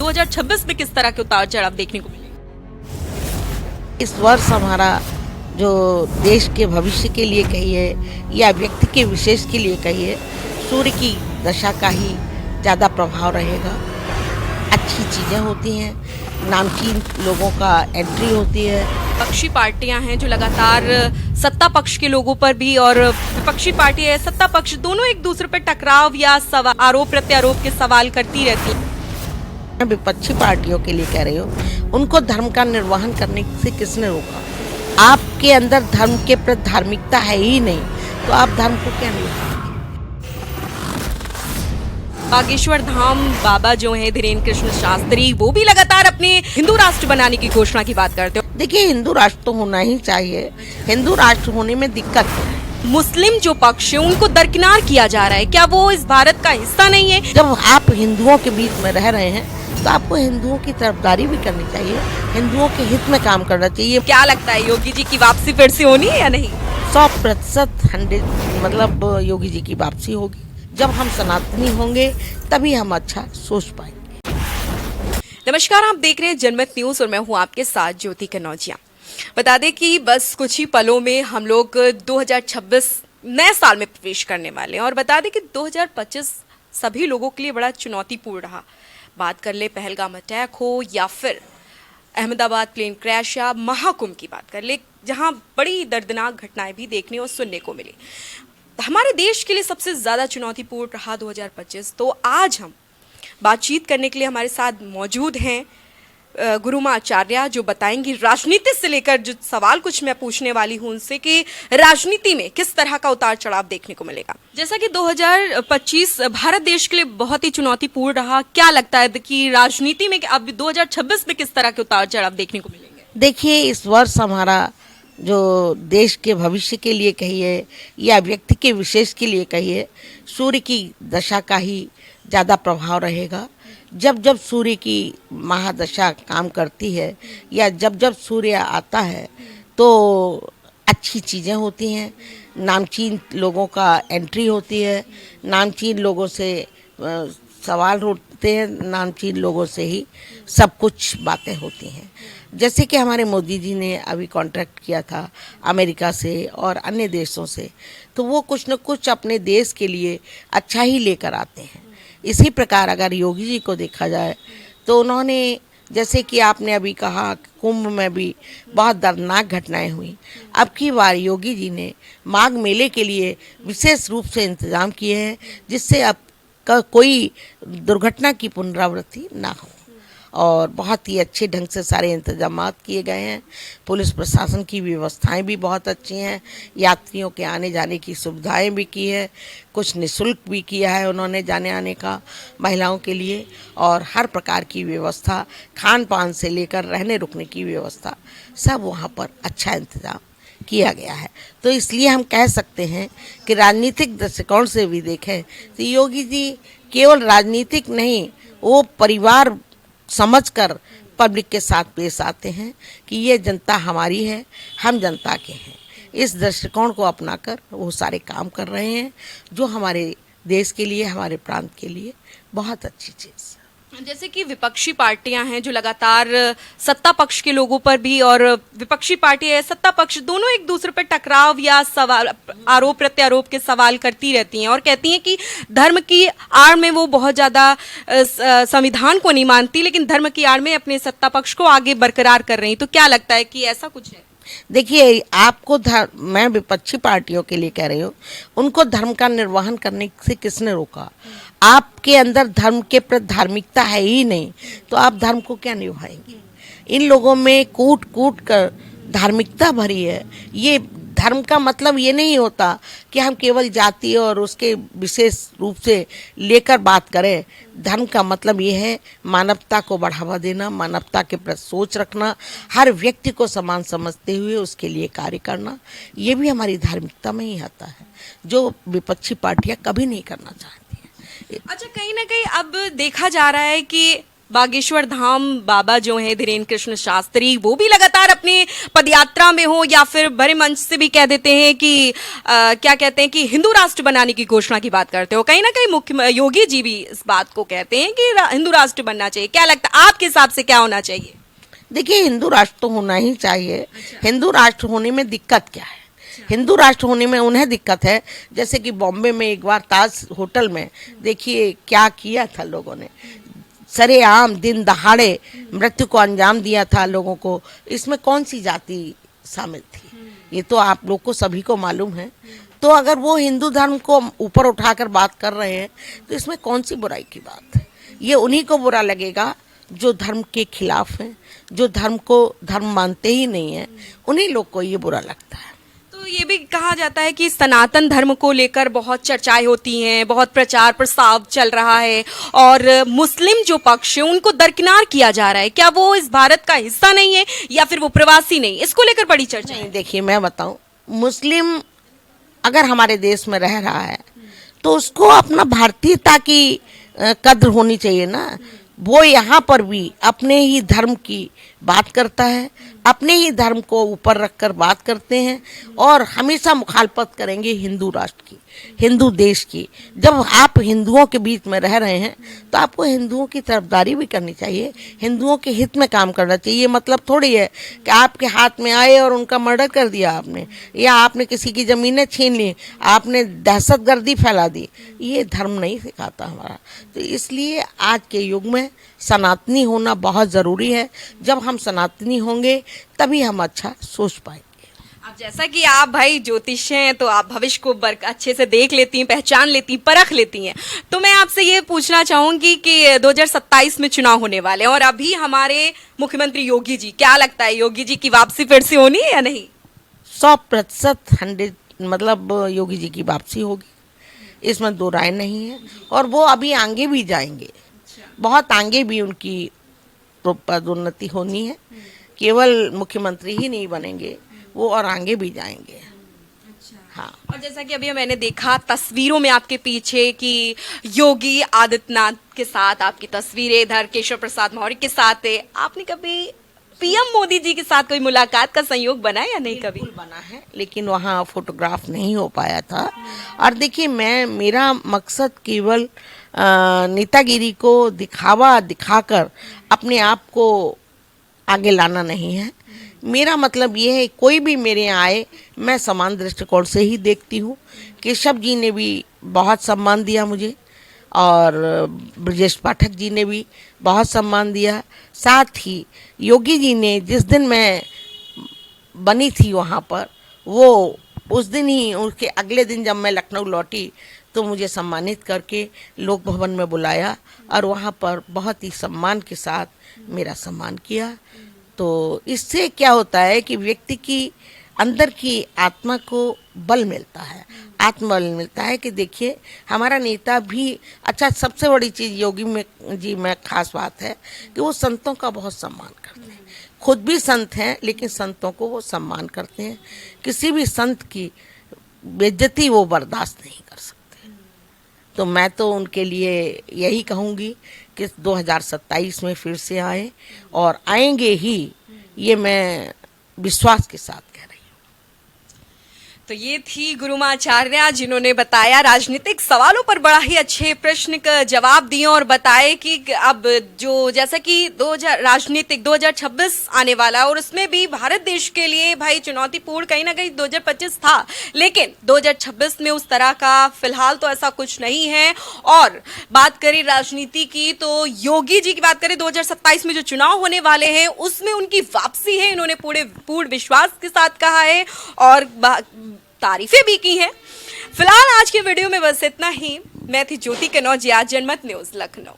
2026 में किस तरह के उतार चढ़ाव देखने को मिलेंगे? इस वर्ष हमारा जो देश के भविष्य के लिए कहिए या व्यक्ति के विशेष के लिए कहिए, सूर्य की दशा का ही ज़्यादा प्रभाव रहेगा। अच्छी चीज़ें होती हैं, नामचीन लोगों का एंट्री होती है। विपक्षी पार्टियां हैं जो लगातार सत्ता पक्ष के लोगों पर भी और विपक्षी पार्टी है सत्ता पक्ष दोनों एक दूसरे पर टकराव या आरोप प्रत्यारोप के सवाल करती रहती है। मैं विपक्षी पार्टियों के लिए कह रही हूँ, उनको धर्म का निर्वहन करने से किसने रोका? आपके अंदर धर्म के प्रति धार्मिकता है ही नहीं, तो आप धर्म को क्या निभाएंगे? बागेश्वर धाम बाबा जो है धीरेन्द्र कृष्ण शास्त्री, वो भी लगातार अपने हिंदू राष्ट्र बनाने की घोषणा की बात करते हो। देखिए, हिंदू राष्ट्र तो होना ही चाहिए। हिंदू राष्ट्र होने में दिक्कत है। मुस्लिम जो पक्ष है उनको दरकिनार किया जा रहा है, क्या वो इस भारत का हिस्सा नहीं है? जब आप हिंदुओं के बीच में रह रहे हैं तो आपको हिंदुओं की तरफदारी भी करनी चाहिए, हिंदुओं के हित में काम करना चाहिए। क्या लगता है योगी जी की वापसी फिर से होनी है या नहीं? 100% 100 मतलब योगी जी की वापसी होगी। जब हम सनातनी होंगे तभी हम अच्छा सोच पाएंगे। नमस्कार, आप देख रहे हैं जनमत न्यूज और मैं हूं आपके साथ ज्योति कनौजिया। बता दें कि बस कुछ ही पलों में हम लोग 2026 नए साल में प्रवेश करने वाले हैं और बता दें कि 2025 सभी लोगों के लिए बड़ा चुनौतीपूर्ण रहा। बात कर ले पहलगाम अटैक हो या फिर अहमदाबाद प्लेन क्रैश या महाकुंभ की बात कर ले, जहां बड़ी दर्दनाक घटनाएं भी देखने और सुनने को मिली। हमारे देश के लिए सबसे ज़्यादा चुनौतीपूर्ण रहा 2025। तो आज हम बातचीत करने के लिए हमारे साथ मौजूद हैं गुरुमा आचार्य, जो बताएंगी राजनीति से लेकर जो सवाल कुछ मैं पूछने वाली हूं उनसे कि राजनीति में किस तरह का उतार चढ़ाव देखने को मिलेगा। जैसा कि 2025 भारत देश के लिए बहुत ही चुनौतीपूर्ण रहा, क्या लगता है कि राजनीति में अब 2026 में किस तरह के उतार चढ़ाव देखने को मिलेंगे? देखिए, इस वर्ष हमारा जो देश के भविष्य के लिए कहिए या व्यक्ति के विशेष के लिए कहिए, सूर्य की दशा का ही ज़्यादा प्रभाव रहेगा। जब जब सूर्य की महादशा काम करती है या जब जब सूर्य आता है तो अच्छी चीज़ें होती हैं, नामचीन लोगों का एंट्री होती है, नामचीन लोगों से सवाल उठते हैं, नामचीन लोगों से ही सब कुछ बातें होती हैं। जैसे कि हमारे मोदी जी ने अभी कॉन्ट्रैक्ट किया था अमेरिका से और अन्य देशों से, तो वो कुछ न कुछ अपने देश के लिए अच्छा ही लेकर आते हैं। इसी प्रकार अगर योगी जी को देखा जाए तो उन्होंने, जैसे कि आपने अभी कहा, कुंभ में भी बहुत दर्दनाक घटनाएं हुई। अब की बार योगी जी ने माघ मेले के लिए विशेष रूप से इंतजाम किए हैं, जिससे अब कोई दुर्घटना की पुनरावृत्ति ना हो, और बहुत ही अच्छे ढंग से सारे इंतजामात किए गए हैं। पुलिस प्रशासन की व्यवस्थाएं भी बहुत अच्छी हैं, यात्रियों के आने जाने की सुविधाएं भी की है, कुछ निःशुल्क भी किया है उन्होंने जाने आने का महिलाओं के लिए, और हर प्रकार की व्यवस्था, खान पान से लेकर रहने रुकने की व्यवस्था, सब वहाँ पर अच्छा इंतजाम किया गया है। तो इसलिए हम कह सकते हैं कि राजनीतिक दृष्टिकोण से भी देखें तो योगी जी केवल राजनीतिक नहीं, वो परिवार समझकर पब्लिक के साथ पेश आते हैं कि ये जनता हमारी है, हम जनता के हैं। इस दृष्टिकोण को अपनाकर वो सारे काम कर रहे हैं, जो हमारे देश के लिए, हमारे प्रांत के लिए बहुत अच्छी चीज़। जैसे कि विपक्षी पार्टियां हैं जो लगातार सत्ता पक्ष के लोगों पर भी और विपक्षी पार्टी है सत्ता पक्ष दोनों एक दूसरे पर टकराव या आरोप प्रत्यारोप के सवाल करती रहती हैं और कहती हैं कि धर्म की आड़ में वो बहुत ज़्यादा संविधान को नहीं मानती, लेकिन धर्म की आड़ में अपने सत्ता पक्ष को आगे बरकरार कर रही हैं। तो क्या लगता है कि ऐसा कुछ है? देखिए, आपको मैं विपक्षी पार्टियों के लिए कह रही हूँ, उनको धर्म का निर्वहन करने से किसने रोका? आपके अंदर धर्म के प्रति धार्मिकता है ही नहीं, तो आप धर्म को क्या निभाएंगे? इन लोगों में कूट कूट कर धार्मिकता भरी है। ये धर्म का मतलब ये नहीं होता कि हम केवल जाति और उसके विशेष रूप से लेकर बात करें। धर्म का मतलब ये है मानवता को बढ़ावा देना, मानवता के प्रति सोच रखना, हर व्यक्ति को समान समझते हुए उसके लिए कार्य करना। ये भी हमारी धार्मिकता में ही आता है, जो विपक्षी पार्टियां कभी नहीं करना चाहती हैं। अच्छा, कहीं ना कहीं अब देखा जा रहा है कि बागेश्वर धाम बाबा जो है धीरेन्द्र कृष्ण शास्त्री, वो भी लगातार अपनी पदयात्रा में हो या फिर बड़े मंच से भी कह देते हैं कि क्या कहते हैं कि हिंदू राष्ट्र बनाने की घोषणा की बात करते हो। कहीं ना कहीं मुख्य योगी जी भी इस बात को कहते हैं कि हिंदू राष्ट्र बनना चाहिए। क्या लगता है आपके हिसाब से क्या होना चाहिए? देखिए, हिंदू राष्ट्र तो होना ही चाहिए। हिंदू राष्ट्र होने में दिक्कत क्या है? हिंदू राष्ट्र होने में उन्हें दिक्कत है, जैसे कि बॉम्बे में एक बार ताज होटल में देखिए क्या किया था लोगों ने, सरेआम दिन दहाड़े मृत्यु को अंजाम दिया था लोगों को। इसमें कौन सी जाति शामिल थी, ये तो आप लोग को सभी को मालूम है। तो अगर वो हिंदू धर्म को ऊपर उठाकर बात कर रहे हैं तो इसमें कौन सी बुराई की बात है? ये उन्हीं को बुरा लगेगा जो धर्म के खिलाफ हैं, जो धर्म को धर्म मानते ही नहीं है, उन्हीं लोग को ये बुरा लगता है। तो ये भी कहा जाता है कि सनातन धर्म को लेकर बहुत चर्चाएं होती हैं, बहुत प्रचार प्रसार चल रहा है और मुस्लिम जो पक्ष है उनको दरकिनार किया जा रहा है। क्या वो इस भारत का हिस्सा नहीं है या फिर वो प्रवासी नहीं? इसको लेकर बड़ी चर्चा है। देखिए, मैं बताऊं, मुस्लिम अगर हमारे देश में रह रहा है तो उसको अपना भारतीयता की कद्र होनी चाहिए ना। वो यहाँ पर भी अपने ही धर्म की बात करता है, अपने ही धर्म को ऊपर रखकर बात करते हैं और हमेशा मुखालफत करेंगे हिंदू राष्ट्र की, हिंदू देश की। जब आप हिंदुओं के बीच में रह रहे हैं तो आपको हिंदुओं की तरफदारी भी करनी चाहिए, हिंदुओं के हित में काम करना चाहिए। मतलब थोड़ी है कि आपके हाथ में आए और उनका मर्डर कर दिया आपने, या आपने किसी की ज़मीनें छीन ली, आपने दहशतगर्दी फैला दी। ये धर्म नहीं सिखाता हमारा। तो इसलिए आज के युग में सनातनी होना बहुत ज़रूरी है। जब हम सनातनी होंगे तभी हम अच्छा सोच पाएंगे। अब जैसा कि आप भाई ज्योतिष हैं तो आप भविष्य को अच्छे से देख लेती हैं, पहचान लेती हैं, परख लेती हैं। तो मैं आपसे ये पूछना चाहूंगी कि 2027 में चुनाव होने वाले हैं और अभी हमारे मुख्यमंत्री योगी जी, क्या लगता है योगी जी की वापसी फिर से होनी है या नहीं? 100% 100 मतलब योगी जी की वापसी होगी, इसमें दो राय नहीं है। और वो अभी आगे भी जाएंगे, बहुत आगे भी उनकी पदोन्नति होनी है। केवल मुख्यमंत्री ही नहीं बनेंगे वो, और आगे भी जाएंगे। हाँ। और जैसा कि अभी मैंने देखा तस्वीरों में आपके पीछे कि योगी आदित्यनाथ के साथ आपकी तस्वीरें, इधर केशव प्रसाद मौर्य के साथ है। आपने कभी पीएम मोदी जी के साथ कोई मुलाकात का संयोग बना या नहीं? कभी बना है, लेकिन वहाँ फोटोग्राफ नहीं हो पाया था। और देखिए, मेरा मकसद केवल नेतागिरी को दिखाकर अपने आप को आगे लाना नहीं है। मेरा मतलब ये है कोई भी मेरे यहाँ आए, मैं समान दृष्टिकोण से ही देखती हूँ। केशव जी ने भी बहुत सम्मान दिया मुझे और ब्रजेश पाठक जी ने भी बहुत सम्मान दिया। साथ ही योगी जी ने जिस दिन मैं बनी थी वहाँ पर, वो उस दिन ही, उसके अगले दिन जब मैं लखनऊ लौटी तो मुझे सम्मानित करके लोक भवन में बुलाया और वहाँ पर बहुत ही सम्मान के साथ मेरा सम्मान किया। तो इससे क्या होता है कि व्यक्ति की अंदर की आत्मा को बल मिलता है, आत्मबल मिलता है कि देखिए हमारा नेता भी अच्छा। सबसे बड़ी चीज़ योगी में जी में खास बात है कि वो संतों का बहुत सम्मान करते हैं। खुद भी संत हैं लेकिन संतों को वो सम्मान करते हैं। किसी भी संत की बेइज्जती वो बर्दाश्त नहीं कर सकते। तो मैं तो उनके लिए यही कहूँगी कि 2027 में फिर से आए और आएंगे ही, ये मैं विश्वास के साथ कह रही हूँ। तो ये थी गुरुमाचार्य जिन्होंने बताया, राजनीतिक सवालों पर बड़ा ही अच्छे प्रश्न का जवाब दिए और बताए कि अब जो जैसा कि 2026 आने वाला और उसमें भी भारत देश के लिए भाई चुनौतीपूर्ण कहीं ना कहीं 2025 था, लेकिन 2026 में उस तरह का फिलहाल तो ऐसा कुछ नहीं है। और बात करें राजनीति की तो योगी जी की बात करें 2027 में जो चुनाव होने वाले हैं उसमें उनकी वापसी है, इन्होंने पूर्ण विश्वास के साथ कहा है और तारीफें भी की हैं। फिलहाल आज के वीडियो में बस इतना ही। मैं थी ज्योति कनौजिया, जनमत न्यूज लखनऊ।